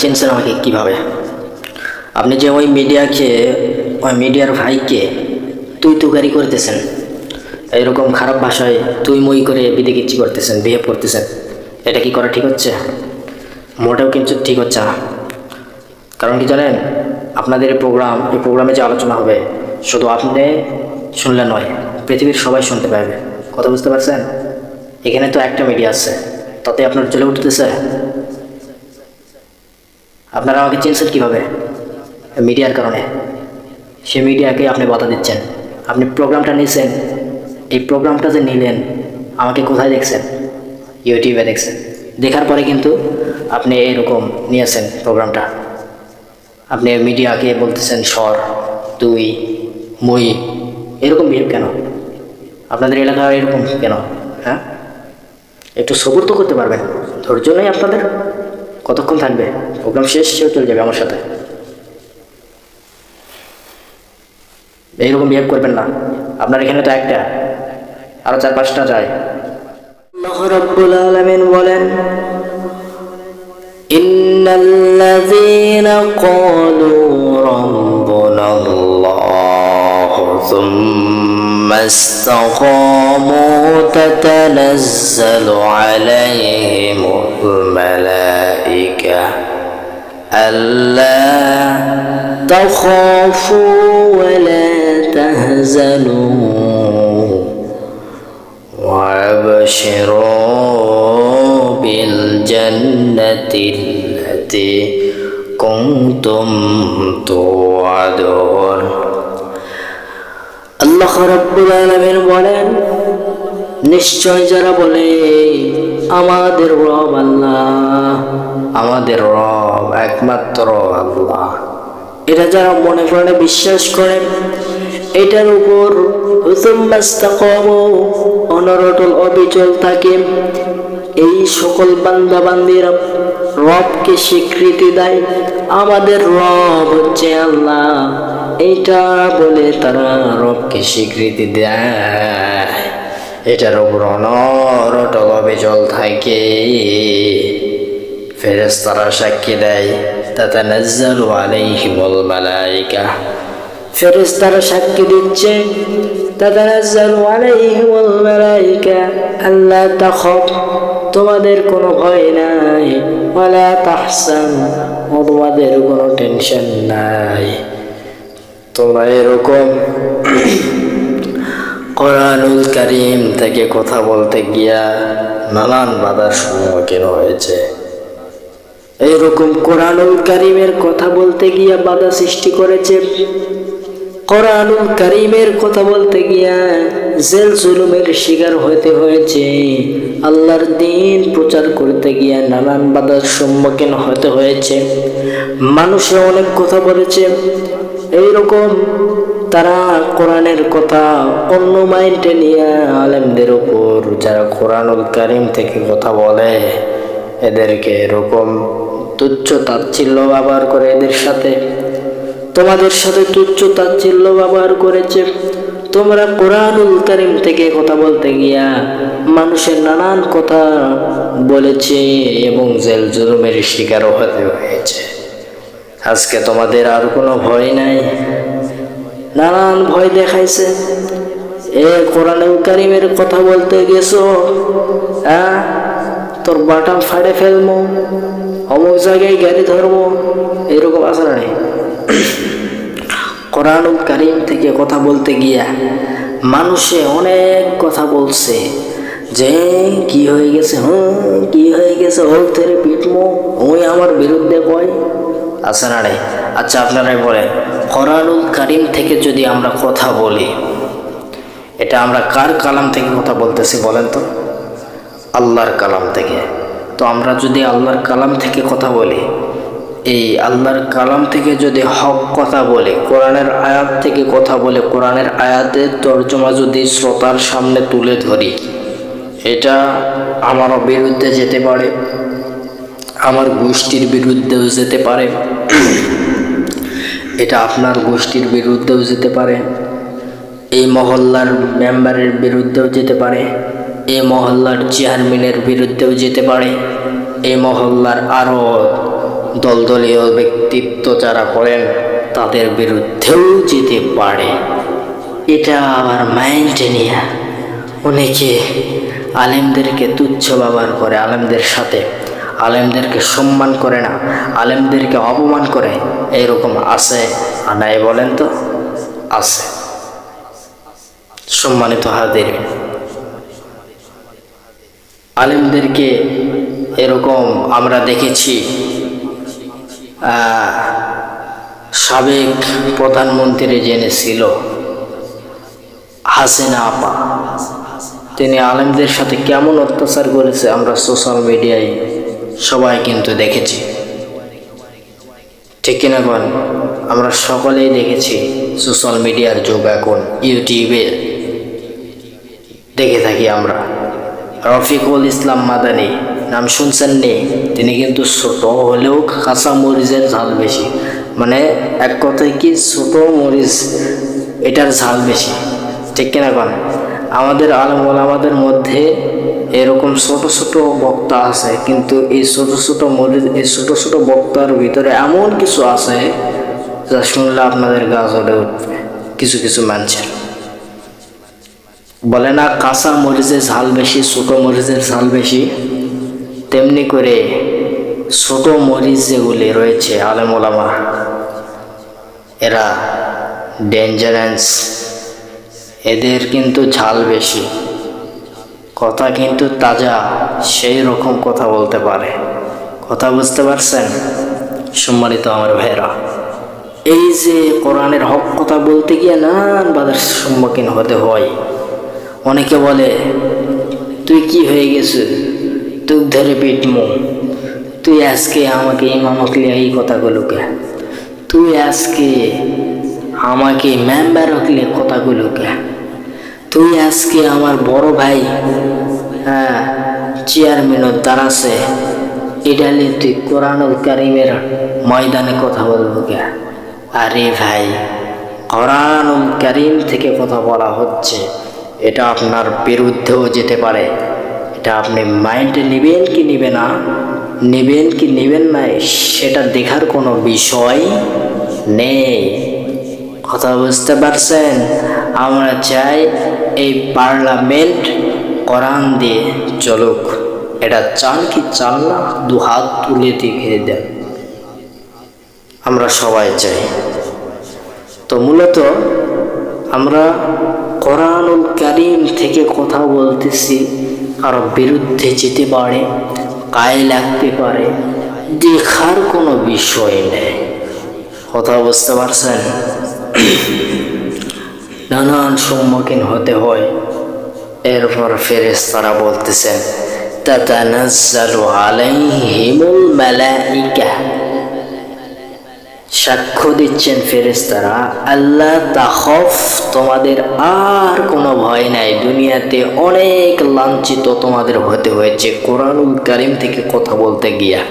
চিনছেন আমাকে কীভাবে? আপনি যে ওই মিডিয়াকে, ওই মিডিয়ার ভাইকে তুই তুকারি করতেছেন, এইরকম খারাপ ভাষায় তুই মই করে বিদিকিচ্ছি করতেছেন, বিহেভ করতেছেন, এটা কি করা ঠিক হচ্ছে? মোটেও কিন্তু ঠিক হচ্ছে না। কারণ কি জানেন, আপনাদের এই প্রোগ্রামে যে আলোচনা হবে, শুধু আপনি শুনলে নয়, পৃথিবীর সবাই শুনতে পাবে। কথা বুঝতে পারছেন? এখানে তো একটা মিডিয়া আছে, তাতে আপনার চলে উঠতেছে। আপনারা আমাকে চিনছেন কীভাবে? মিডিয়ার কারণে। সে মিডিয়াকে আপনি বাধা দিচ্ছেন। আপনি প্রোগ্রামটা নিয়েছেন, এই প্রোগ্রামটা যে নিলেন, আমাকে কোথায় দেখছেন? ইউটিউবে দেখছেন। দেখার পরে কিন্তু আপনি এরকম নিয়েছেন প্রোগ্রামটা। আপনি মিডিয়াকে বলতেছেন সর, তুই, মই, এরকম বিহেভ কেন? আপনাদের এলাকা এরকম কেন? হ্যাঁ, একটু সবুর তো করতে পারবেন। ধৈর্য নেই আপনাদের? কতক্ষণ থাকবে? প্রোগ্রাম শেষ হয়ে চলে যাবে আমার সাথে। এইরকম বিহেভ করবেন না। আপনার এখানে তো একটা, আরো 4-5টা যায়। আল্লাহ রাব্বুল আলামিন বলেন, ইন্নাল্লাযীনা ক্বালু রাব্বুনাল্লাহু সুম্মা ইসতাকামু তাতানাজ্জালু আলাইহিমুল মালায়েকা আল্লা তাখাফু ওয়া লা তাহজানু وابشروا بالجنة التي كنتم توعدون। আল্লাহ রাব্বুল আলামিন বলেন, নিশ্চয় যারা বলে আমাদের রব আল্লাহ, আমাদের রব একমাত্র আল্লাহ, এটা যারা মনে প্রাণে বিশ্বাস করে, এটার উপর অনরটল অবিচল থাকে, এই সকল বান্দা বান্দিরা রবকে স্বীকৃতি দেয়, আমাদের রব হচ্ছে আল্লাহ, এইটা বলে তারা রবকে স্বীকৃতি দেয়, এটার উপর অনরটল অবিচল থাকে। ফেরেশতারা সাক্ষী দেয়, তাতানাজ্জালু আলাইহিমুল মালায়েকা, ফেরেশতারা সাক্ষী দিচ্ছে, তাতানাজ্জালু আলাইহিমুল মালায়েকা আল্লা তাখাফ, তোমাদের কোনো ভয় নাই, ওয়ালা তাহসান, তোমাদের কোনো টেনশন নাই। তোমরা এরকম কোরআনুল কারীম থেকে কথা বলতে গিয়া নানান বাধার সম্মুখীন হয়েছে। এইরকম কোরআনুল কারীমের কথা বলতে গিয়া বাধা সৃষ্টি করেছে, কোরআনুল কারীমের কথা বলতে গিয়া জেল জুলুমের শিকার হতে হয়েছে, আল্লাহর দ্বীন প্রচার করতে গিয়া নানান বাধার সম্মুখীন হতে হয়েছে। মানুষে অনেক কথা বলেছে, এইরকম তারা কোরআনের কথা অন্য মাইন্ডে নিয়ে আলেমদের উপর যারা কোরআনুল কারীম থেকে কথা বলে, এদেরকে এরকম তুচ্ছ তাচ্ছিল্য ব্যবহার করে, এদের সাথে তোমাদের সাথে তুচ্ছ তাচ্ছিল্য ব্যবহার করেছে। তোমরা কোরআনুল কারীম থেকে কথা বলতে গিয়া মানুষের নানান কথা বলেছে এবং জেল জুলুমের শিকারও হতে হয়েছে। আজকে তোমাদের আর কোনো ভয় নাই, নানান ভয় দেখাইছে। এ কোরআনুল কারীমের কথা বলতে গেছো, তোর বাটাম ফাড়ে ফেলবো, অমুক জায়গায় গাড়ি ধরবো, এরকম আছে না? কোরআনুল কারীম থেকে কথা বলতে গিয়া মানুষে অনেক কথা বলছে, যে কি হয়ে গেছে, কি হয়ে গেছে, ওর থেকে পিটমো, ওই আমার বিরুদ্ধে কয়, আছে না রে? আচ্ছা আপনারাই বলেন, কোরআনুল কারীম থেকে যদি আমরা কথা বলি, এটা আমরা কার কালাম থেকে কথা বলতেছি বলেন তো? আল্লাহর কালাম থেকে। তো আমরা যদি আল্লাহর কালাম থেকে কথা বলি, এই আল্লাহর কালাম থেকে যদি হক কথা বলে, কোরআনের আয়াত থেকে কথা বলে, কোরআনের আয়াতের তর্জমা যদি শ্রোতার সামনে তুলে ধরি, এটা আমার বিরুদ্ধে যেতে পারে, আমার গোষ্ঠীর বিরুদ্ধেও যেতে পারে, এটা আপনার গোষ্ঠীর বিরুদ্ধেও যেতে পারে, এই মহল্লার মেম্বারের বিরুদ্ধেও যেতে পারে, এই মহল্লার চেয়ারম্যানের বিরুদ্ধেও যেতে পারে, এই মহল্লার আরও দলদলীয় ব্যক্তিত্ব যারা করেন তাদের বিরুদ্ধেও যেতে পারে। এটা আবার মাইন্ডে নিয়ে অনেকে আলেমদেরকে তুচ্ছ ব্যবহার করে, আলেমদের সাথে আলেমদেরকে সম্মান করে না, আলেমদেরকে অপমান করে। এরকম আছে আর নাই বলেন তো? আছে। সম্মানিত হাজির, আলেমদেরকে এরকম আমরা দেখেছি। সাবেক প্রধানমন্ত্রী জেনে ছিল হাসিনা আপা, তিনি আলেমদের সাথে কেমন অত্যাচার করেছে আমরা সোশ্যাল মিডিয়ায় সবাই কিন্তু দেখেছি, ঠিক কিনা বল? আমরা সকলেই দেখেছি। সোশ্যাল মিডিয়ার যুগ এখন, ইউটিউবে দেখে থাকি আমরা। রফিকুল ইসলাম মাদানী নাম শুনছেন নি? তিনি কিন্তু ছোট হলেও কাঁচা মরিচের ঝাল বেশি, মানে এক কথায় কি ছোট মরিচ এটার ঝাল বেশি, ঠিক কিনা বল? আমাদের আলেম ওলামাদের মধ্যে এরকম ছোট ছোট বক্তা আছে, কিন্তু এই ছোট ছোট মরিচ, এই ছোট ছোট বক্তার ভিতরে এমন কিছু আছে যা শুনলে আপনাদের গা জ্বলে উঠবে। কিছু কিছু মানুষের বলে না কাঁচা মরিচের ঝাল বেশি, ছোট মরিচের ঝাল বেশি, তেমনি করে ছোট মরিচ যেগুলি রয়েছে আলেম ওলামা, এরা ডেঞ্জারাস, এদের কিন্তু ঝাল বেশি, কথা কিন্তু তাজা, সেই রকম কথা বলতে পারে। কথা বুঝতে পারছেন সম্মানিত আমার ভাইরা? এই যে কোরআনের হক কথা বলতে গিয়ে নানান বাধার সম্মুখীন হতে হয়। অনেকে বলে তুই কি হয়ে গেছে, তুই ধরে পিটমু, তুই আজকে আমাকে ইমামত লিয়া এই কথাগুলোকে, তুই আজকে আমাকে মেম্বার রাখলে কথাগুলোকে, তুই আজকে আমার বড় ভাই চেয়ারম্যানের দাঁড়াছে, এটা নিয়ে তুই কোরআনুল কারীমের ময়দানে কথা বলবো কে? আরে ভাই, কোরআনুল কারীম থেকে কথা বলা হচ্ছে, এটা আপনার বিরুদ্ধেও যেতে পারে। এটা আপনি মাইন্ডে নেবেন কি নেবেন না, নেবেন কি নেবেন না, সেটা দেখার কোনো বিষয় নেই। কথা বুঝতে পারছেন? আমরা চাই এই পার্লামেন্ট কোরআন দিয়ে চলুক। এটা চান কি চান না, দু হাত তুলে দেখিয়ে দেন, আমরা সবাই চাই। তো মূলত আমরা কোরআনুল কারীম থেকে কথা বলতেছি, কারো বিরুদ্ধে যেতে পারে, গায়ে লাগতে পারে, দেখার কোনো বিষয় নেই। কথা বুঝতে পারছেন? নানান সম্মুখীন হতে হয়। এরপর ফেরেশতারা বলতেছেন তাতানাজ্জালু আলাইহিমুল মালাইকা, সাক্ষ্য দিচ্ছেন ফেরেশতারা, আল্লাহ তাখফ, তোমাদের আর কোনো ভয় নাই। দুনিয়াতে অনেক লাঞ্ছিত তোমাদের হতে হয়েছে কোরআনুল কারীম থেকে কথা বলতে গিয়া।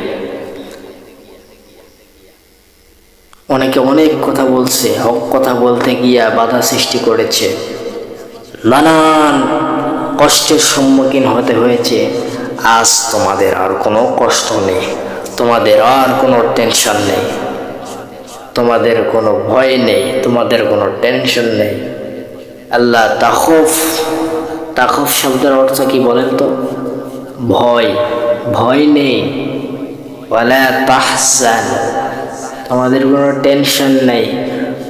অনেকে অনেক কথা বলছে, হক কথা বলতে গিয়া বাধা সৃষ্টি করেছে, নানান কষ্টের সম্মুখীন হতে হয়েছে। আজ তোমাদের আর কোনো কষ্ট নেই, তোমাদের আর কোনো টেনশন নেই, তোমাদের কোনো ভয় নেই, তোমাদের কোনো টেনশন নেই। আল্লাহ তাখফ, তাখফ শব্দের অর্থ কি বলেন তো? ভয়, ভয় নেই। ওয়ালা তাহজান, তোমাদের কোনো টেনশন নেই।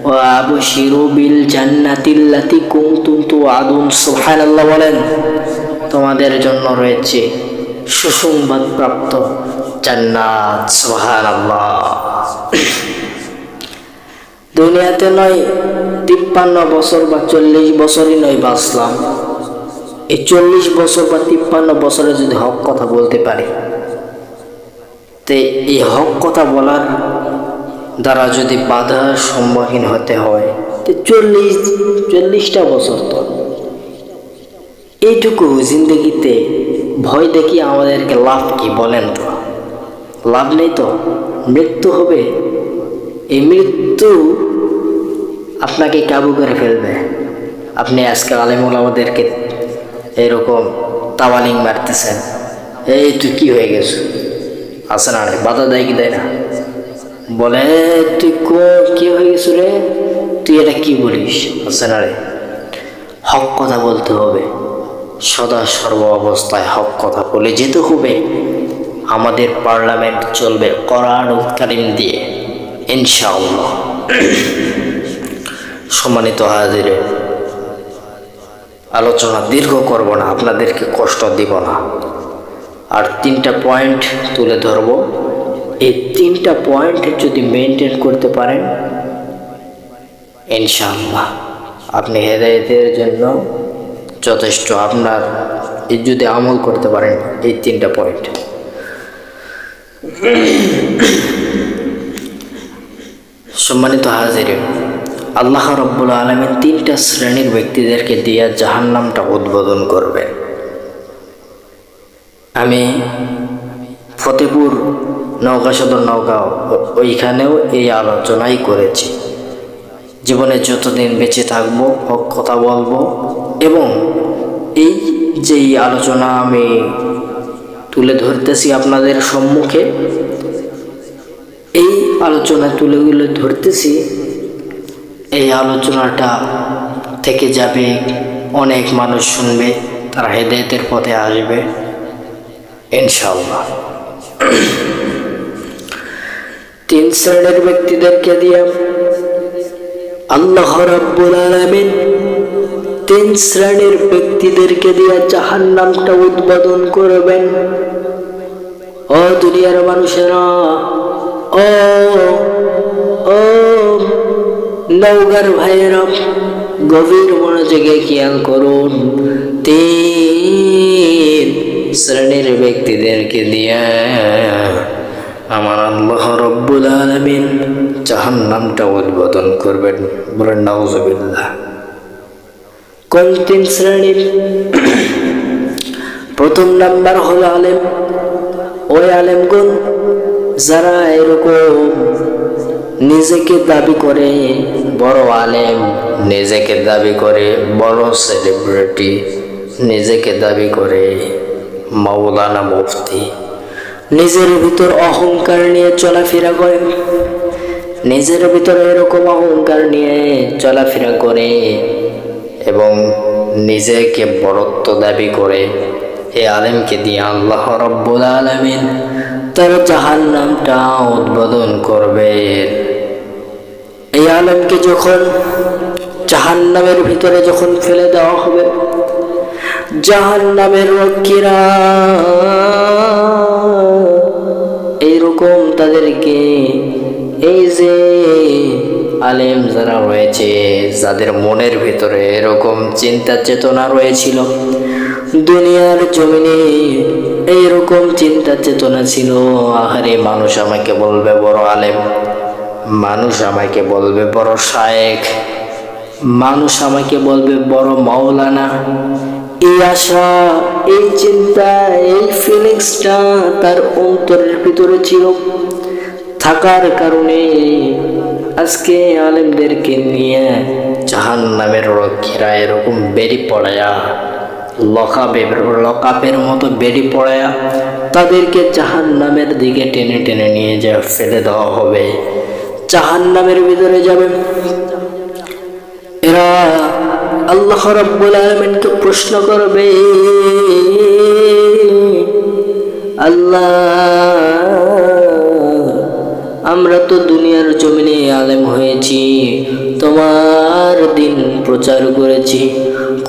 ও আবশিরু বিল জান্নাতিল্লাতি কুনতুম তুআদুন, সুবহানাল্লাহ বলেন। তোমাদের জন্য রয়েছে সুসংবাদ প্রাপ্ত জান্নাত, সুবহানাল্লাহ। দুনিয়াতে নয় 53 বছর বা 40 বছরই নয় বাঁচলাম, এই 40 বছর বা 53 বছরে যদি হক কথা বলতে পারি, তে এই হক কথা বলার দ্বারা যদি বাধার সম্মুখীন হতে হয়, তো 40টা বছর, তো এইটুকু জিন্দগিতে ভয় দেখি আমাদেরকে লাভ কি বলেন তো? লাভ নেই তো, মৃত্যু হবে। এই মৃত্যু আপনাকে কাবু করে ফেলবে। আপনি আজকে আলেম ওলামাদেরকে এরকম তাওয়ালিং মারতেছেন, এই তুই কি হয়ে গেছো, আছে না? বাধা দেয় কি দেয় না? বলে, তুই কি হয়ে গেছো রে, তুই এটা কি বলিস? হচ্ছে না রে, হক কথা বলতে হবে, সদা সর্ব অবস্থায় হক কথা বলে যেতে হবে। আমাদের পার্লামেন্ট চলবে কোরআনুল কারীম দিয়ে, ইনশাআল্লাহ। সম্মানিত হাজিরে, আলোচনা দীর্ঘ করব না, আপনাদেরকে কষ্ট দিব না। আর 3টা পয়েন্ট তুলে ধরব। এই 3টা পয়েন্ট যদি মেনটেন করতে পারেন, ইনশাআল্লাহ আপনি হেদায়েতের জন্য যথেষ্ট। আপনার যদি আমল করতে পারেন এই 3টা পয়েন্ট। সম্মানিত হাজিরিন, আল্লাহ রাব্বুল আলামিন 3টা শ্রেণীর ব্যক্তিদেরকে দিয়ে জাহান্নামটা উদ্বোধন করবেন। আমি ফতেপুর নওগাঁ সদর নওগাঁ ওইখানেও এই আলোচনাই করেছি। জীবনে যতদিন বেঁচে থাকবো হক কথা বলবো, এবং এই যে আলোচনা আমি তুলে ধরতেছি আপনাদের সম্মুখে, এই আলোচনা তুলে ধরতেছি, এই আলোচনাটা থেকে যাবে, অনেক মানুষ শুনবে, তারা হেদায়েতের পথে আসবে ইনশাআল্লাহ। 3 শ্রেণীর ব্যক্তিদেরকে দিয়ে আল্লাহ রাব্বুল আলামিন 3 শ্রেণীর ব্যক্তিদেরকে দিয়ে জাহান্নামটা উদ্বোধন করবেন। ও দুনিয়ার মানুষেরা, ও নওগাঁর ভাইয়েরা, গভীর মনোযোগে খেয়াল করুন। 3 শ্রেণীর ব্যক্তিদেরকে দিয়ে আমার আল্লাহ রাব্বুল আলামিন জাহান্নামটা উদ্বোধন করবেন। বলেন নাউজুবিল্লাহ। কোন 3 শ্রেণীর? প্রথম নাম্বার হলো আলেম। ওই আলেমগণ যারা এরকম নিজেকে দাবি করে বড় আলেম, নিজেকে দাবি করে বড় সেলিব্রিটি, নিজেকে দাবি করে মাওলানা মুফতি, নিজের ভিতর অহংকার নিয়ে চলাফেরা করে, নিজের ভিতরে এরকম অহংকার নিয়ে চলাফেরা করে এবং নিজেকে বড়ত্ব দাবি করে, এই আলেমকে দিয়ে আল্লাহ রাব্বুল আলামিন তার জাহান্নামটা উদ্বোধন করবেন। এই আলেমকে যখন জাহান্নামের ভিতরে যখন ফেলে দেওয়া হবে, জাহান্নামের রক্ষীরা এইরকম তাদেরকে, এই যে আলেম যারা রয়েছে, যাদের মনের ভিতরে এরকম চিন্তা চেতনা রয়েছিল, দুনিয়ার জমিনে এইরকম চিন্তা চেতনা ছিল, আহারে মানুষ আমাকে বলবে বড় আলেম, মানুষ আমাকে বলবে বড় শায়েখ, মানুষ আমাকে বলবে বড় মাওলানা, এই আশা, এই চিন্তা, এই ফিলিংসটা তার অন্তরের ভিতরে ছিল, থাকার কারণে আজকে আলেমদেরকে নিয়ে জাহান্নামের রক্ষীরা এরকম বেরি পড়ায়া, লকাপের মতো বেরি পড়ায়া তাদেরকে জাহান্নামের দিকে টেনে টেনে নিয়ে যা ফেলে দেওয়া হবে, জাহান্নামের ভিতরে যাবে। এরা আল্লাহ রাব্বুল আলামিনকে প্রশ্ন করবে, আল্লাহ, আমরা তো দুনিয়ার জমিনে আলেম হয়েছি, তোমার দিন প্রচার করেছি,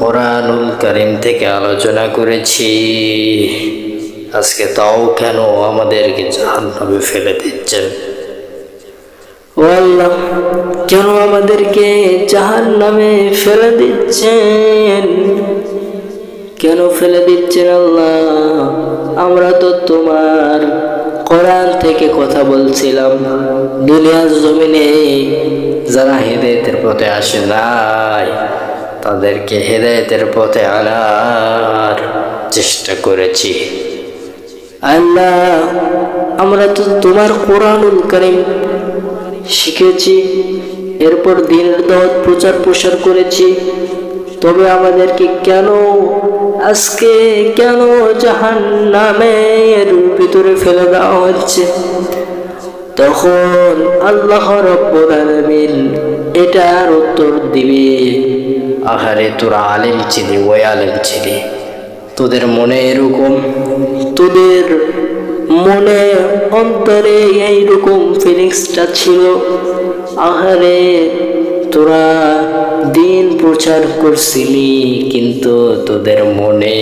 কোরআনুল কারীম থেকে আলোচনা করেছি, আজকে তাও কেন আমাদেরকে জাহান্নামে ফেলে দিচ্ছেন? ও আল্লাহ, কেন আমাদেরকে জাহান্নামে ফেলে দিচ্ছেন? কেন ফেলে দিচ্ছেন আল্লাহ? আমরা তো তোমার কোরআন থেকে কথা বলছিলাম, দুনিয়ার জমিনে যারা হেদায়েতের পথে আসে নাই তাদেরকে হেদায়েতের পথে আনার চেষ্টা করেছি। আল্লাহ, আমরা তো তোমার কোরআনুল কারীম শিখেছি, এরপর দ্বীনের দাওয়াত প্রচার প্রসার করেছি, তবে আমাদেরকে কেন আজকে জাহান্নামের ভিতরে ফেলে দেওয়া হচ্ছে? তখন আল্লাহ রাব্বুল আলামিন এটার উত্তর দিবে, আহারে তোরা আলেম ছিলি, ওই আলেম ছিলি, তোদের মনে এরকম, তোদের মনে অন্তরে এইরকম ফিলিংসটা ছিল, আহারে তোরা দিন প্রচার করছিলি কিন্তু তোদের মনে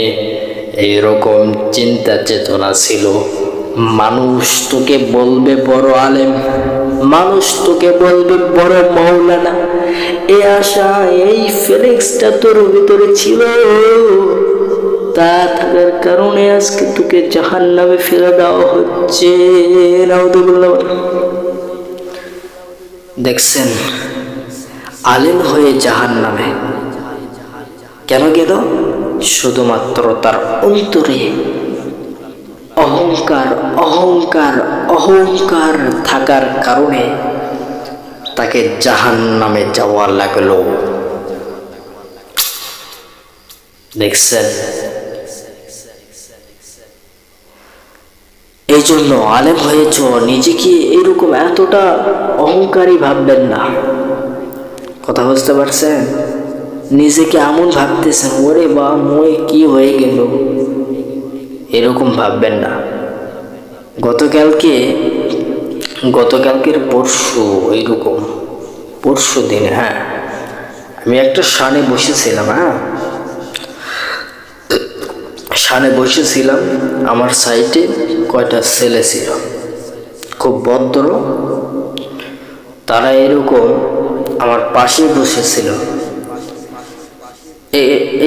এইরকম চিন্তা চেতনা ছিল, মানুষ তোকে বলবে বড় আলেম, মানুষ তোকে বলবে বড় মাওলানা, এই আশা এই ফিলিংসটা তোর ভিতরে ছিল, তা থাকার কারণে আজকে তোকে জাহান্নামে ফেলে দেওয়া হচ্ছে। নাউযুবিল্লাহ। দেখছেন, আলেম হয়ে জাহান্নামে কেন গেল? শুধুমাত্র তার অন্তরে অহংকার অহংকার অহংকার থাকার কারণে তাকে জাহান্নামে যাওয়া লাগলো। দেখছেন, এই জন্য আলেম হয়েছ, নিজেকে এরকম এতটা অহংকারী ভাববেন না। কথা বুঝতে পারছেন? নিজেকে এমন ভাবতেছেন, ওরে বা মই কি হয়ে গেল, এরকম ভাববেন না। গতকালকের পরশু, এইরকম পরশু দিন, হ্যাঁ, আমি একটা শানে বসেছিলাম। শানে বসেছিলাম, আমার সাইডে কয়টা ছেলে ছিল, খুব ভদ্র, তারা এরকম আমার পাশে বসেছিল।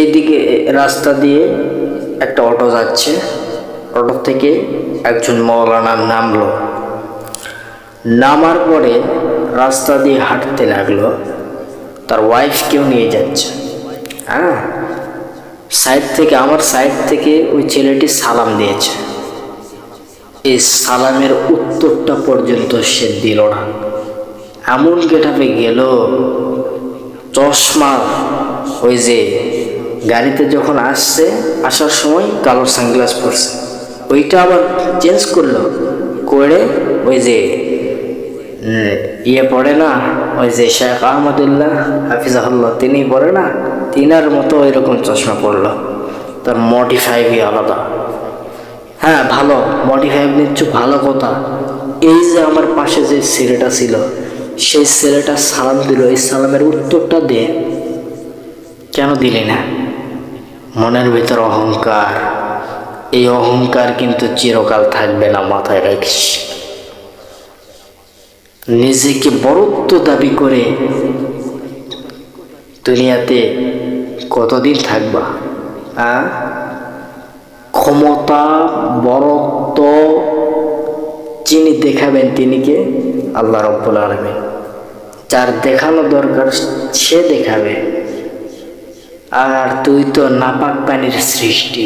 এইদিকে রাস্তা দিয়ে একটা অটো যাচ্ছে, অটো থেকে একজন মাওলানা নামলো, নামার পরে রাস্তা দিয়ে হাঁটতে লাগলো, তার ওয়াইফকেও নিয়ে যাচ্ছে। হ্যাঁ, আমার সাইড থেকে ওই ছেলেটি সালাম দিয়েছে, এই সালামের উত্তরটা পর্যন্ত সে দিল না। এমন গেটাপে গেল, চশমা, ওই যে গাড়িতে যখন আসার সময় কালো সানগ্লাস পরছে, ওইটা আবার চেঞ্জ করলো করে, ওই যে পড়ে না, ওই যে শেখ আহমদুল্লাহ হাফিজাহুল্লাহ তিনি পড়ে না, তিনার মতো এরকম চশমা পড়লো। তার মডিফাইভই আলাদা। হ্যাঁ, ভালো মডিফাইভ নিচ্ছ, ভালো কথা। এই যে আমার পাশে যে ছেলেটা ছিল, সেই ছেলেটা সালাম দিল, এই সালামের উত্তরটা দে, কেন দিলি না? মনের ভিতর অহংকার, এই অহংকার কিন্তু চিরকাল থাকবে না, মাথায় রাখিস। নিজেকে বড়ত্ব দাবি করে দুনিয়াতে কতদিন থাকবা? ক্ষমতা, বড়ত্ব যিনি দেখাবেন তিনি কে? আল্লাহ রাব্বুল আলামিন। যার দেখানো দরকার সে দেখাবে, আর তুই তো নাপাক পানির সৃষ্টি,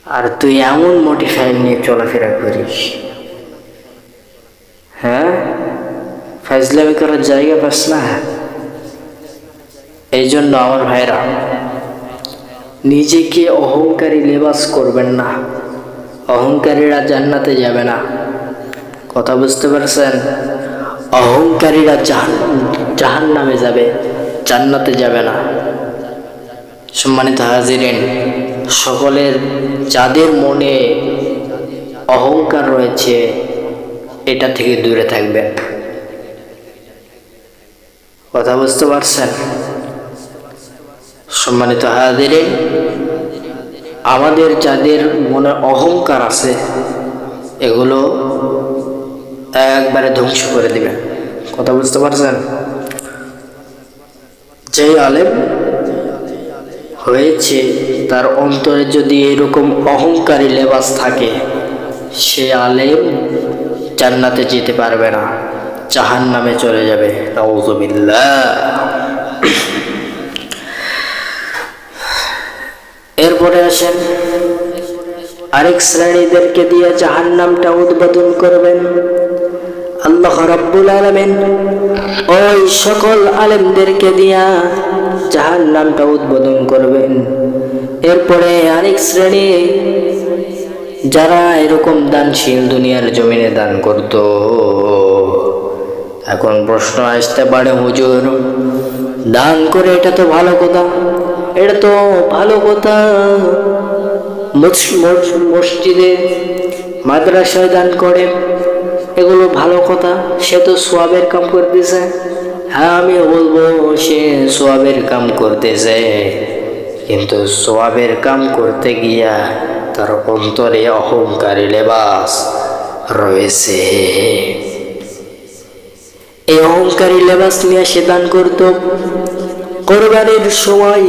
আর তুই এমন মডিফাই নিয়ে চলাফেরা করিস। হ্যাঁ, ফাজলামি করার জায়গা পাস না। এই জন্য আমার ভাইরা, নিজেকে অহংকারী লেবাস করবেন না, অহংকারীরা জান্নাতে যাবে না। কথা বুঝতে পারছেন? অহংকারীরা জাহান্নামে যাবে, জান্নাতে যাবে না। সম্মানিত হাজিরিন, সকলের যাদের মনে অহংকার রয়েছে এটা থেকে দূরে থাকবেন। কথা বুঝতে পারছেন? সম্মানিত হাজিরিন, আমাদের যাদের মনে অহংকার আছে এগুলো একবারে ধ্বংস করে দিবেন। কথা বুঝতে পারছেন? যে আলেম হয়েছে তার অন্তরে যদি এরকম অহংকারী লেবাস থাকে, সে আলেম জান্নাতে যেতে পারবে না, জাহান্নামে চলে যাবে। নাউযুবিল্লাহ। এরপরে আসেন, আরেক শ্রেণীদেরকে দিয়ে জাহান্নামটা উদ্বোধন করবেন আল্লাহ রাব্বুল আলামিন। ওই সকল আলেমদেরকে দিয়া জাহান্নামটা উদ্বোধন করবেন। এরপরে আরেক শ্রেণী যারা এরকম দানশীল দুনিয়ার জমিনে দান করত, এখন প্রশ্ন আসতে পারে, হুজুর দান করে এটা তো ভালো কথা, এটা তো ভালো কথা, মসজিদে মাদ্রাসায় দান করে, এগুলো ভালো কথা, সে তো সোয়াবের কাম করতেছে। হ্যাঁ, আমি বলবো সে সোয়াবের কাম করতেছে, কিন্তু সোয়াবের কাম করতে গিয়া তার অন্তরে অহংকারী লেবাস রয়েছে। এই অহংকারী লেবাস নিয়ে সে দান করত। কোরবানির সময়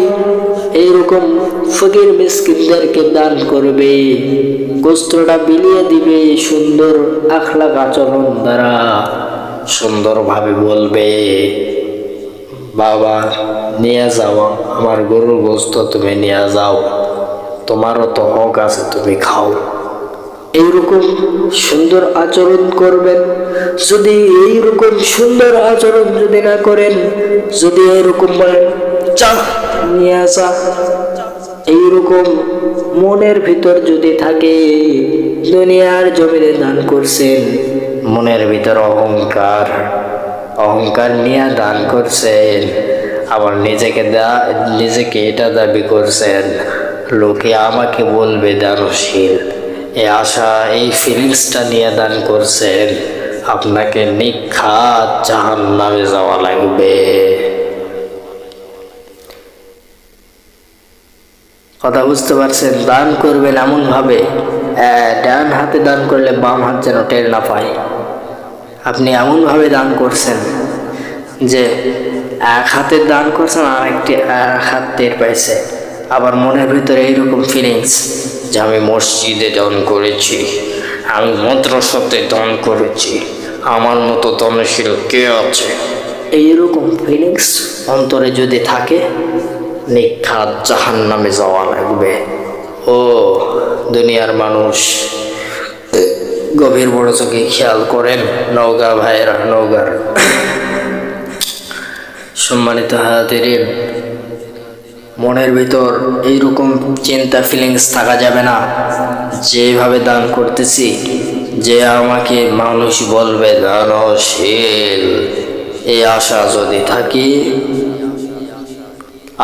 এইরকম ফকির মিসকিনদেরকে দান করবে, গোস্তটা বিলিয়ে দিবে, সুন্দর আখলাক আচরণ দ্বারা সুন্দরভাবে বলবে, বাবা নিয়ে যাও, আমার গরুর গোস্ত তুমি নিয়ে যাও, তোমারও তো হক আছে, তুমি খাও। এইরকম সুন্দর আচরণ করবেন। যদি এইরকম সুন্দর আচরণ যদি না করেন, যদি এরকম বলেন চা নিয়ে আসা, এইরকম মনের ভিতর যদি থাকে দুনিয়ার জমিনে দান করছেন, মনের ভিতর অহংকার নিয়ে দান করছেন, আবার নিজেকে এটা দাবি করছেন, লোকে আমাকে বলবে দানশীল, এই আশা, এই ফিলিংসটা নিয়ে দান করছেন, আপনাকে নিখাত জাহান্নামে যাওয়া লাগবে। কথা বুঝতে পারছেন? দান করবেন এমন ভাবে, ডান হাতে দান করলে বাম হাত যেন টের না পায়। আপনি এমন ভাবে দান করছেন যে এক হাতে দান করছেন, আর একটি এক হাত টের পাইছে, আবার মনের ভিতরে এইরকম ফিলিংস যে আমি মসজিদে দান করেছি, আমি মাদ্রাসাতে দান করেছি, আমার মতো দানশীল কে আছে। এইরকম ফিলিংস অন্তরে যদি থাকে, নিখাত জাহান্নামে যাওয়া লাগবে। ও দুনিয়ার মানুষ, গভীর বড় চোখে খেয়াল করেন। নওগাঁ ভাইয়েরা, নওগাঁর সম্মানিত হাজিরিন, মনের ভিতর এইরকম চিন্তা ফিলিংস থাকা যাবে না, যেভাবে দান করতেছি যে আমাকে মানুষ বলবে দানশীল, এই আশা যদি থাকে,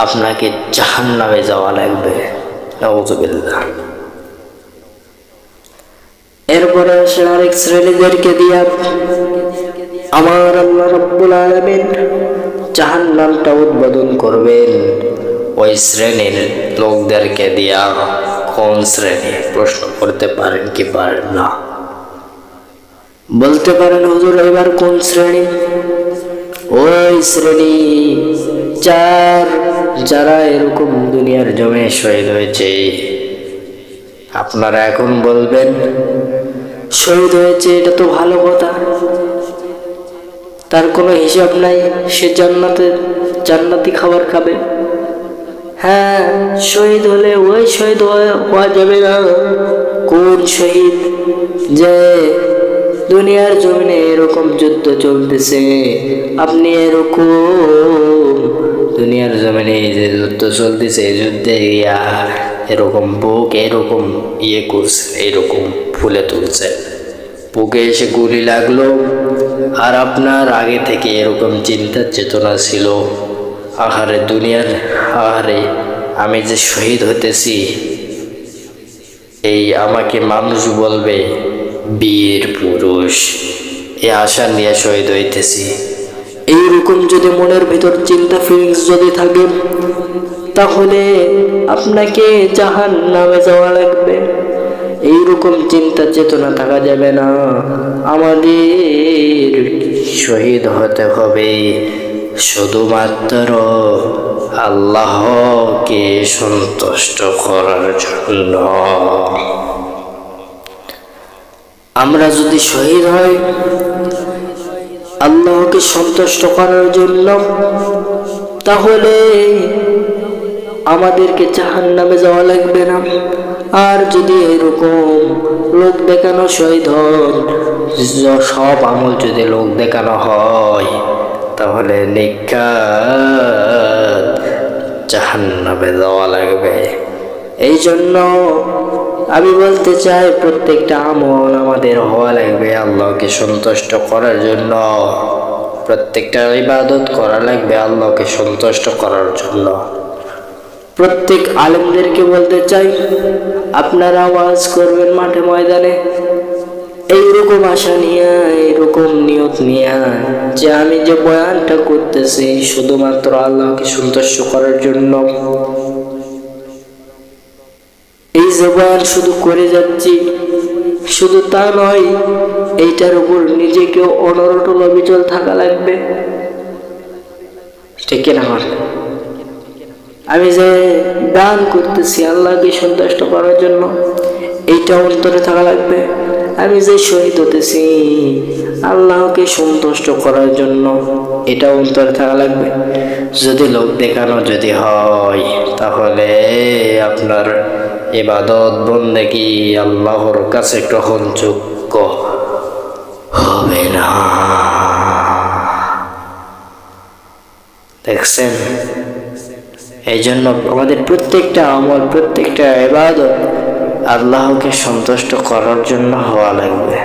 আপনাকে জাহান্নামে যাওয়া লাগবে। নাউযুবিল্লাহ। এরপরে আসে আরেক শ্রেণীদেরকে দিয়া আমার আল্লাহ রাব্বুল আলামিন জাহান্নামটা উদ্বোধন করবেন। ওই শ্রেণীর লোকদেরকে দিয়া, কোন শ্রেণী? প্রশ্ন করতে পারেন কি পারেন না? বলতে পারেন হুজুর এবার কোন শ্রেণী? ওই শ্রেণী যারা এরকম দুনিয়ার জমিনে শহীদ হয়েছে। আপনারা এখন বলবেন শহীদ হয়েছে, এটা তো ভালো কথা, তার কোনো হিসাব নাই, সে জান্নাতি খাবার খাবে। হ্যাঁ, শহীদ হলে ওই শহীদ হওয়া যাবে না। কোন শহীদ? যে দুনিয়ার জমিনে এরকম যুদ্ধ চলতেছে, আপনি এরকম দুনিয়ার জমিনে যে যুদ্ধ চলতেছে, এই যুদ্ধে এরকম বুক এরকম করছে, এরকম ফুলে তুলছে, বুকে এসে গুলি লাগলো, আর আপনার আগে থেকে এরকম চিন্তা চেতনা ছিল, আহারে দুনিয়ার, আহারে আমি যে শহীদ হতেছি, এই আমাকে মানুষ বলবে বীর পুরুষ, এই আশা নিয়ে শহীদ হইতেছি। এইরকম যদি মনের ভিতর চিন্তা ফিলিংস যদি থাকে, তাহলে আপনাকে জাহান্নামে যাওয়া লাগবে। এইরকম চিন্তা চেতনা থাকা যাবে না। আমাদের শহীদ হতে হবে শুধুমাত্র আল্লাহকে সন্তুষ্ট করার জন্য। আমরা যদি শহীদ হই আল্লাহকে সন্তুষ্ট করার জন্য, তাহলে আমাদেরকে জাহান্নামে যাওয়া লাগবে না। আর যদি এরকম লোক দেখানো শহীদ হন, সব আমল যদি লোক দেখানো হয়, তাহলে নিখাত জাহান্নামে যাওয়া লাগবে। এই জন্য আমি বলতে চাই প্রত্যেকটা আমল আমাদের হওয়া লাগবে আল্লাহকে সন্তুষ্ট করার জন্য। প্রত্যেকটা ইবাদত করা লাগবে আল্লাহকে সন্তুষ্ট করার জন্য। প্রত্যেক আলেমদেরকে বলতে চাই, আপনারা ওয়াজ করবেন মাঠে ময়দানে এইরকম আশা নিয়ে, এইরকম নিয়ত নিয়ে যে আমি যে বয়ানটা করতেছি শুধুমাত্র আল্লাহকে সন্তুষ্ট করার জন্য। এই যে বয়ান শুধু করে যাচ্ছি, শুধু তা নয়, এইটার উপর নিজেকে অনড়টল অবিচল থাকা লাগবে। ঠিক কিনা? আমি যে দান করতেছি আল্লাহকে সন্তুষ্ট করার জন্য, এইটা অন্তরে থাকা লাগবে। আমি যে শহীদ হতেছি আল্লাহকে সন্তুষ্ট করার জন্য, এটা অন্তরে থাকা লাগবে। যদি লোক দেখানো যদি হয়, তাহলে আপনার ইবাদত বন্দেগী আল্লাহর কাছে গ্রহণযোগ্য হবে না। দেখছেন? এই জন্য আমাদের প্রত্যেকটা আমল, প্রত্যেকটা ইবাদত আল্লাহকে সন্তুষ্ট করার জন্য হওয়া লাগবে।